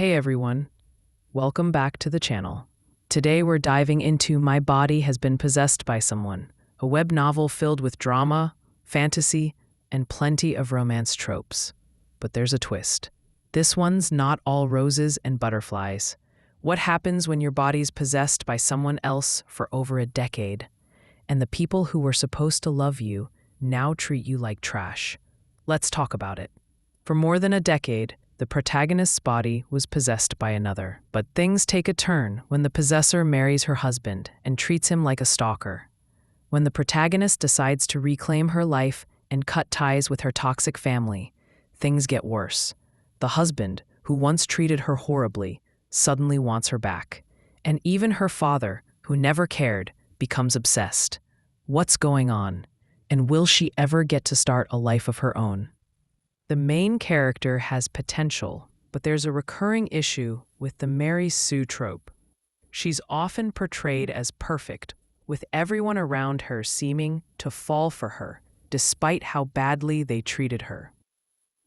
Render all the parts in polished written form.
Hey everyone, welcome back to the channel. Today we're diving into My Body Has Been Possessed by Someone, a web novel filled with drama, fantasy, and plenty of romance tropes. But there's a twist. This one's not all roses and butterflies. What happens when your body's possessed by someone else for over a decade, and the people who were supposed to love you now treat you like trash? Let's talk about it. For more than a decade, the protagonist's body was possessed by another, but things take a turn when the possessor marries her husband and treats him like a stalker. When the protagonist decides to reclaim her life and cut ties with her toxic family, things get worse. The husband, who once treated her horribly, suddenly wants her back. And even her father, who never cared, becomes obsessed. What's going on? And will she ever get to start a life of her own? The main character has potential, but there's a recurring issue with the Mary Sue trope. She's often portrayed as perfect, with everyone around her seeming to fall for her, despite how badly they treated her.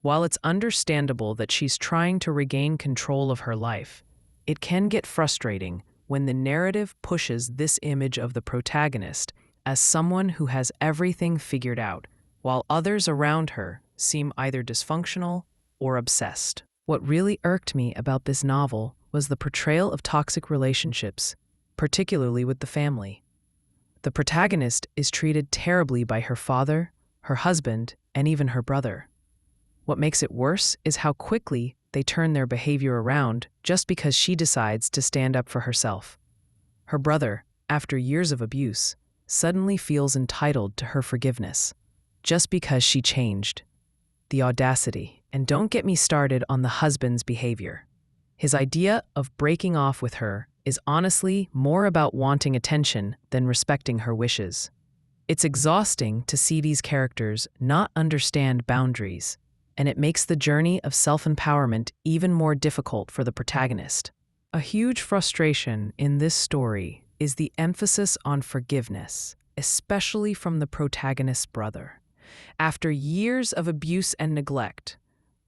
While it's understandable that she's trying to regain control of her life, it can get frustrating when the narrative pushes this image of the protagonist as someone who has everything figured out, while others around her seem either dysfunctional or obsessed. What really irked me about this novel was the portrayal of toxic relationships, particularly with the family. The protagonist is treated terribly by her father, her husband, and even her brother. What makes it worse is how quickly they turn their behavior around just because she decides to stand up for herself. Her brother, after years of abuse, suddenly feels entitled to her forgiveness, just because she changed. The audacity, and don't get me started on the husband's behavior. His idea of breaking off with her is honestly more about wanting attention than respecting her wishes. It's exhausting to see these characters not understand boundaries, and it makes the journey of self-empowerment even more difficult for the protagonist. A huge frustration in this story is the emphasis on forgiveness, especially from the protagonist's brother. After years of abuse and neglect,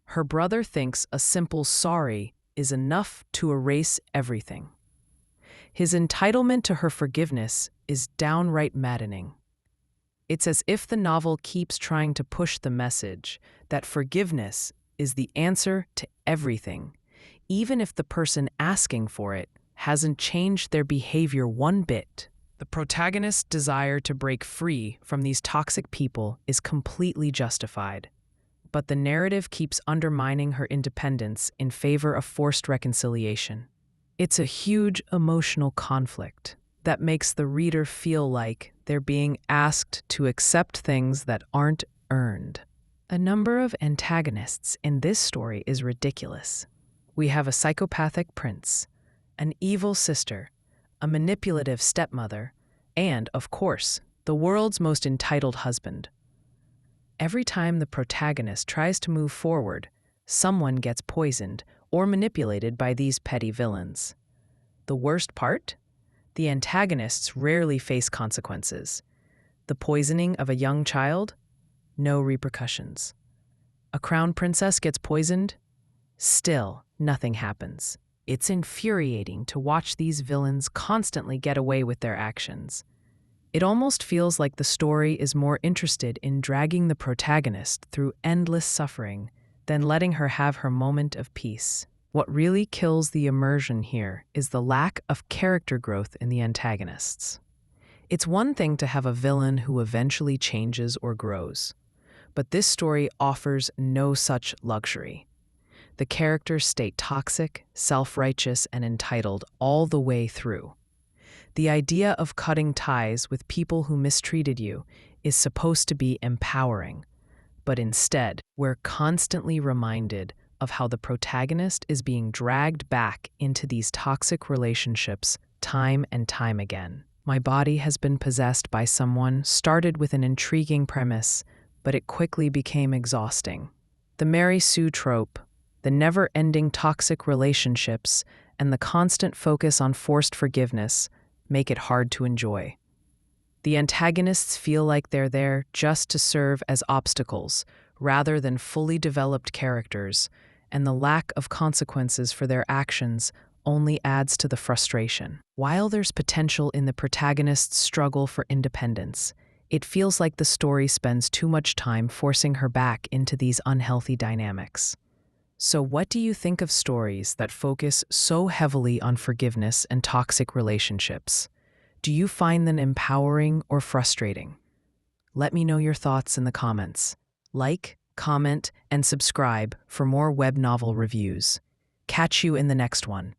her brother thinks a simple sorry is enough to erase everything. His entitlement to her forgiveness is downright maddening. It's as if the novel keeps trying to push the message that forgiveness is the answer to everything, even if the person asking for it hasn't changed their behavior one bit. The protagonist's desire to break free from these toxic people is completely justified, but the narrative keeps undermining her independence in favor of forced reconciliation. It's a huge emotional conflict that makes the reader feel like they're being asked to accept things that aren't earned. The number of antagonists in this story is ridiculous. We have a psychopathic prince, an evil sister, a manipulative stepmother, and, of course, the world's most entitled husband. Every time the protagonist tries to move forward, someone gets poisoned or manipulated by these petty villains. The worst part? The antagonists rarely face consequences. The poisoning of a young child? No repercussions. A crown princess gets poisoned? Still, nothing happens. It's infuriating to watch these villains constantly get away with their actions. It almost feels like the story is more interested in dragging the protagonist through endless suffering than letting her have her moment of peace. What really kills the immersion here is the lack of character growth in the antagonists. It's one thing to have a villain who eventually changes or grows, but this story offers no such luxury. The characters stay toxic, self-righteous, and entitled all the way through. The idea of cutting ties with people who mistreated you is supposed to be empowering, but instead, we're constantly reminded of how the protagonist is being dragged back into these toxic relationships time and time again. My Body Has Been Possessed by Someone started with an intriguing premise, but it quickly became exhausting. The Mary Sue trope, the never-ending toxic relationships, and the constant focus on forced forgiveness make it hard to enjoy. The antagonists feel like they're there just to serve as obstacles rather than fully developed characters, and the lack of consequences for their actions only adds to the frustration. While there's potential in the protagonist's struggle for independence, it feels like the story spends too much time forcing her back into these unhealthy dynamics. So, what do you think of stories that focus so heavily on forgiveness and toxic relationships? Do you find them empowering or frustrating? Let me know your thoughts in the comments. Like, comment, and subscribe for more web novel reviews. Catch you in the next one.